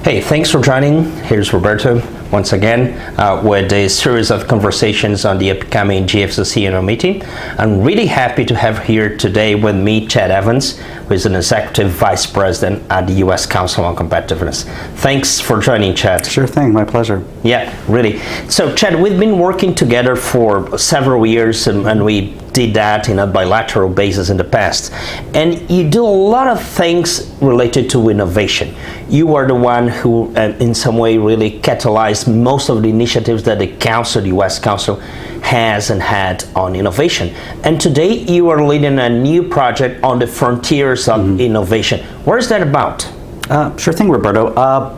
Hey, thanks for joining. Here's Roberto once again with a series of conversations on the upcoming GFCC annual meeting. I'm really happy to have here today with me Chad Evans, who is an Executive Vice-President at the U.S. Council on Competitiveness. Thanks for joining, Chad. Sure thing, my pleasure. Yeah, really. So, Chad, we've been working together for several years, and we did that in a bilateral basis in the past. And you do a lot of things related to innovation. You are the one who, in some way, really catalyzed most of the initiatives that the Council, the U.S. Council, has and had on innovation. And today, you are leading a new project on the frontiers of innovation. What is that about? Sure thing, Roberto.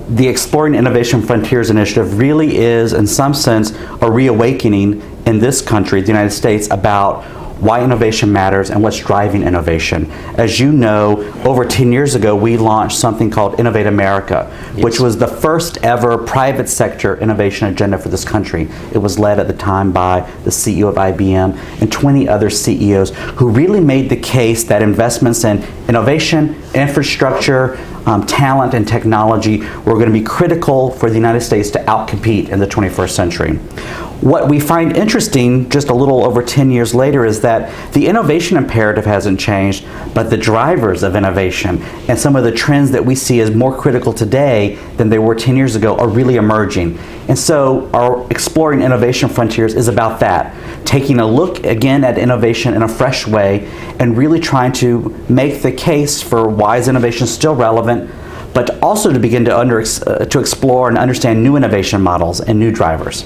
The Exploring Innovation Frontiers Initiative really is, in some sense, a reawakening in this country, the United States, about why innovation matters and what's driving innovation. As you know, over 10 years ago, we launched something called Innovate America, which was the first ever private sector innovation agenda for this country. It was led at the time by the CEO of IBM and 20 other CEOs who really made the case that investments in innovation, infrastructure, talent, and technology were going to be critical for the United States to outcompete in the 21st century. What we find interesting just a little over 10 years later is that the innovation imperative hasn't changed, but the drivers of innovation and some of the trends that we see as more critical today than they were 10 years ago are really emerging. And so our Exploring Innovation Frontiers is about that, taking a look again at innovation in a fresh way and really trying to make the case for why is innovation still relevant, but also to begin to explore and understand new innovation models and new drivers.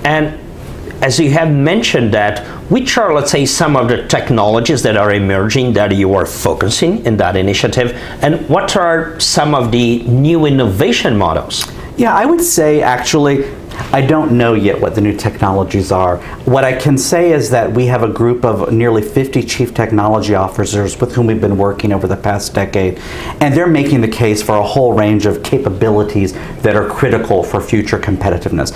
And as you have mentioned that, which are, let's say, some of the technologies that are emerging that you are focusing in that initiative, and what are some of the new innovation models? Yeah, I would say actually, I don't know yet what the new technologies are. What I can say is that we have a group of nearly 50 chief technology officers with whom we've been working over the past decade, and they're making the case for a whole range of capabilities that are critical for future competitiveness.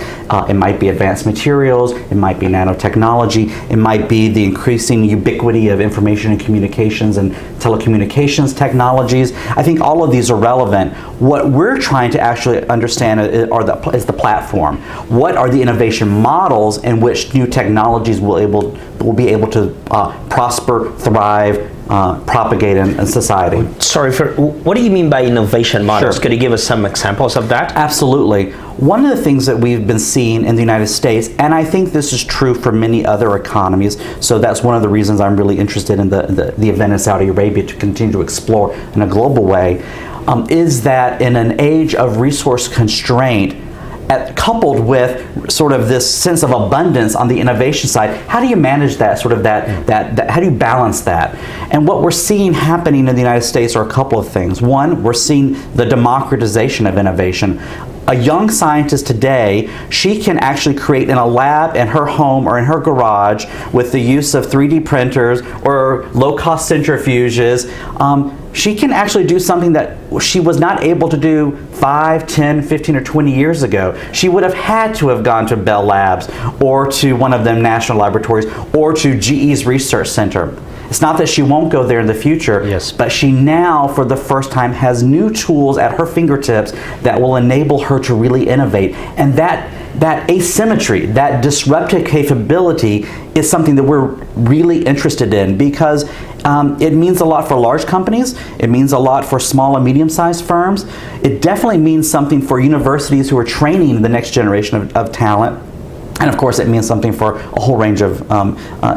It might be advanced materials, it might be nanotechnology, it might be the increasing ubiquity of information and communications and telecommunications technologies. I think all of these are relevant. What we're trying to actually understand is the platform. What are the innovation models in which new technologies will be able to prosper, thrive, propagate in society? Sorry, what do you mean by innovation models? Sure. Could you give us some examples of that? Absolutely. One of the things that we've been seeing in the United States, and I think this is true for many other economies, so that's one of the reasons I'm really interested in the event in Saudi Arabia to continue to explore in a global way, is that in an age of resource constraint, coupled with sort of this sense of abundance on the innovation side, how do you manage that, how do you balance that? And what we're seeing happening in the United States are a couple of things. One, we're seeing the democratization of innovation. A young scientist today, she can actually create in a lab in her home or in her garage with the use of 3D printers or low-cost centrifuges, she can actually do something that she was not able to do 5, 10, 15, or 20 years ago. She would have had to have gone to Bell Labs or to one of them national laboratories or to GE's research center. It's not that she won't go there in the future, yes, but she now, for the first time, has new tools at her fingertips that will enable her to really innovate. And that asymmetry, that disruptive capability is something that we're really interested in because it means a lot for large companies, it means a lot for small and medium-sized firms, it definitely means something for universities who are training the next generation of talent. And of course, it means something for a whole range of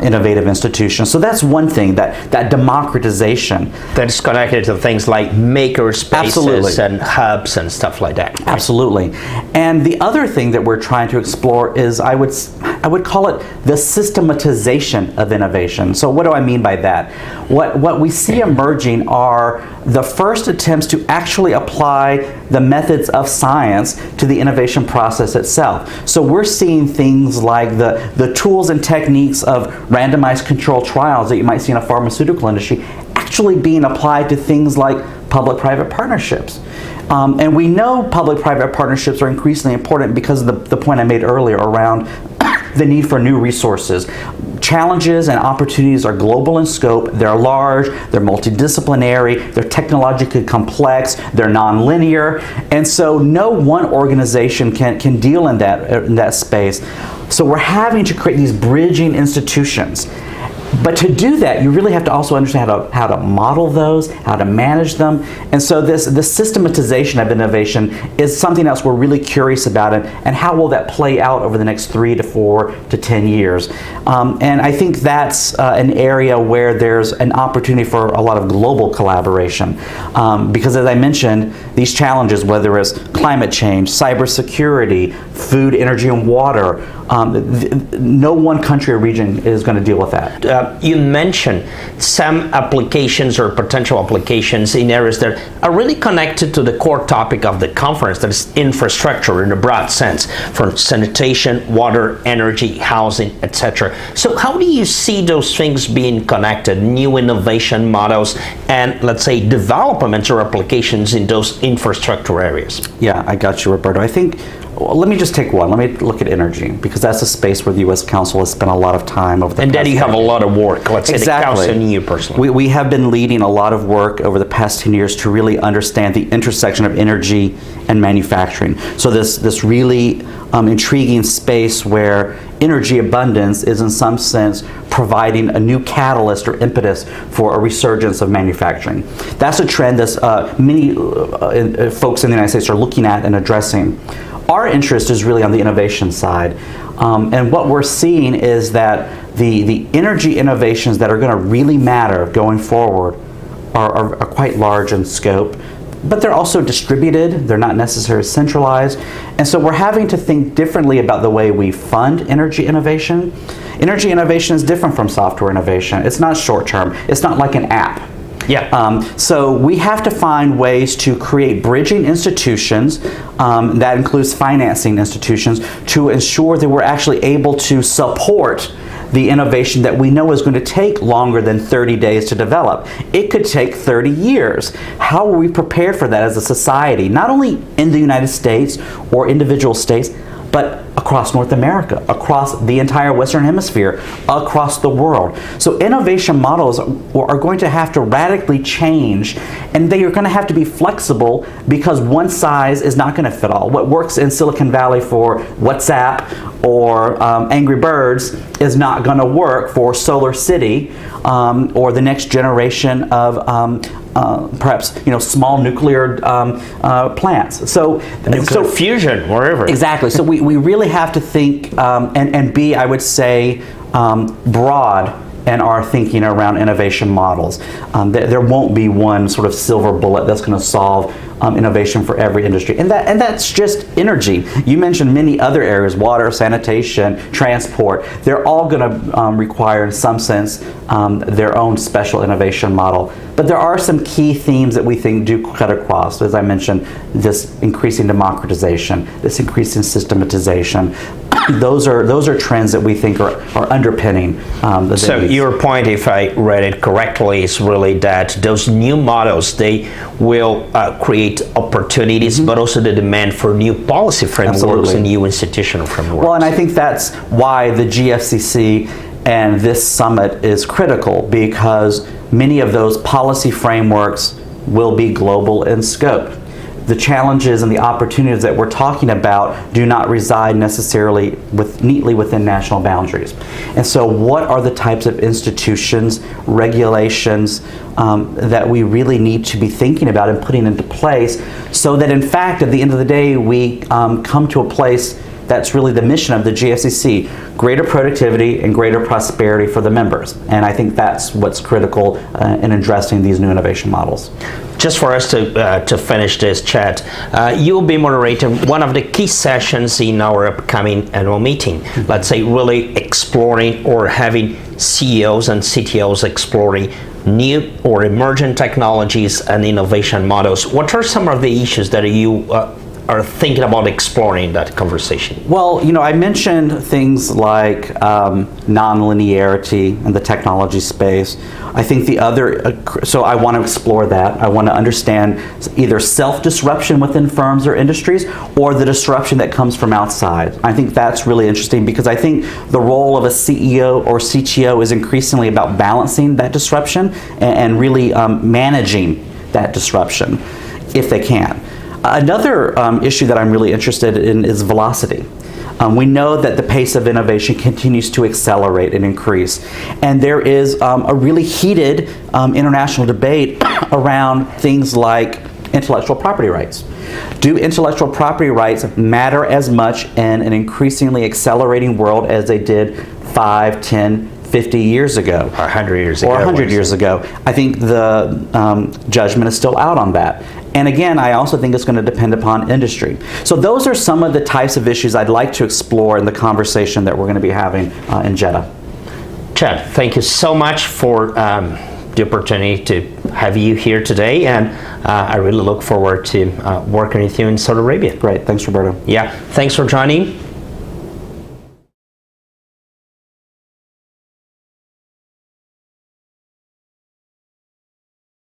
innovative institutions. So that's one thing, that democratization. That's connected to things like maker spaces Absolutely. And hubs and stuff like that. Absolutely. And the other thing that we're trying to explore is, I would call it the systematization of innovation. So what do I mean by that? What we see emerging are the first attempts to actually apply the methods of science to the innovation process itself. So we're seeing things like the tools and techniques of randomized controlled trials that you might see in a pharmaceutical industry actually being applied to things like public-private partnerships. And we know public-private partnerships are increasingly important because of the point I made earlier around the need for new resources, challenges and opportunities are global in scope, they're large, they're multidisciplinary, they're technologically complex, they're nonlinear, and so no one organization can deal in that space. So we're having to create these bridging institutions. But to do that, you really have to also understand how to model those, how to manage them. And so this systematization of innovation is something else we're really curious about, and how will that play out over the next 3 to 4 to 10 years. And I think that's an area where there's an opportunity for a lot of global collaboration. Because as I mentioned, these challenges, whether it's climate change, cybersecurity, food, energy, and water, no one country or region is going to deal with that. You mentioned some applications or potential applications in areas that are really connected to the core topic of the conference, that is infrastructure in a broad sense, from sanitation, water, energy, housing, etc. So how do you see those things being connected, new innovation models, and let's say developments or applications in those infrastructure areas? Yeah, I got you, Roberto. I think, well, let me just take one. Let me look at energy, because that's a space where the U.S. Council has spent a lot of time over the past And then you have a lot of work, let's say Exactly. the Council and you personally. We have been leading a lot of work over the past 10 years to really understand the intersection of energy and manufacturing. So this really intriguing space where energy abundance is in some sense providing a new catalyst or impetus for a resurgence of manufacturing. That's a trend that many folks in the United States are looking at and addressing. Our interest is really on the innovation side. And what we're seeing is that the energy innovations that are going to really matter going forward are quite large in scope, but they're also distributed, they're not necessarily centralized. And so we're having to think differently about the way we fund energy innovation. Energy innovation is different from software innovation. It's not short term, it's not like an app. Yeah. So we have to find ways to create bridging institutions, that includes financing institutions, to ensure that we're actually able to support the innovation that we know is going to take longer than 30 days to develop. It could take 30 years. How are we prepared for that as a society, not only in the United States or individual states, but across North America, across the entire Western Hemisphere, across the world. So innovation models are going to have to radically change, and they are going to have to be flexible, because one size is not going to fit all. What works in Silicon Valley for WhatsApp or Angry Birds is not going to work for Solar City or the next generation of perhaps small nuclear plants. So Nuclear fusion, wherever. Exactly. So we really have to think and be, I would say, broad in our thinking around innovation models. There won't be one sort of silver bullet that's going to solve innovation for every industry, and that's just energy. You mentioned many other areas: water, sanitation, transport. They're all going to require, in some sense, their own special innovation model. But there are some key themes that we think do cut across. As I mentioned, this increasing democratization, this increasing systematization. Those are trends that we think are underpinning the So your point, if I read it correctly, is really that those new models, they will create opportunities, but also the demand for new policy frameworks Absolutely. and new institutional frameworks. Well, and I think that's why the GFCC and this summit is critical, because many of those policy frameworks will be global in scope. The challenges and the opportunities that we're talking about do not reside necessarily neatly within national boundaries. And so what are the types of institutions, regulations that we really need to be thinking about and putting into place, so that in fact at the end of the day we come to a place that's really the mission of the GFCC: greater productivity and greater prosperity for the members. And I think that's what's critical in addressing these new innovation models. Just for us to finish this chat, you'll be moderating one of the key sessions in our upcoming annual meeting. Let's say really exploring, or having CEOs and CTOs exploring new or emerging technologies and innovation models. What are some of the issues that you are thinking about exploring that conversation? Well, I mentioned things like nonlinearity in the technology space. I think the other, so I want to explore that. I want to understand either self-disruption within firms or industries or the disruption that comes from outside. I think that's really interesting because I think the role of a CEO or CTO is increasingly about balancing that disruption and really managing that disruption if they can. Another issue that I'm really interested in is velocity. We know that the pace of innovation continues to accelerate and increase. And there is a really heated international debate around things like intellectual property rights. Do intellectual property rights matter as much in an increasingly accelerating world as they did 5, 10, 50 years ago? Or 100 years ago. Or 100 years ago. I think the judgment is still out on that. And again, I also think it's going to depend upon industry. So those are some of the types of issues I'd like to explore in the conversation that we're going to be having in Jeddah. Chad, thank you so much for the opportunity to have you here today, and I really look forward to working with you in Saudi Arabia. Great, thanks Roberto. Yeah, thanks for joining.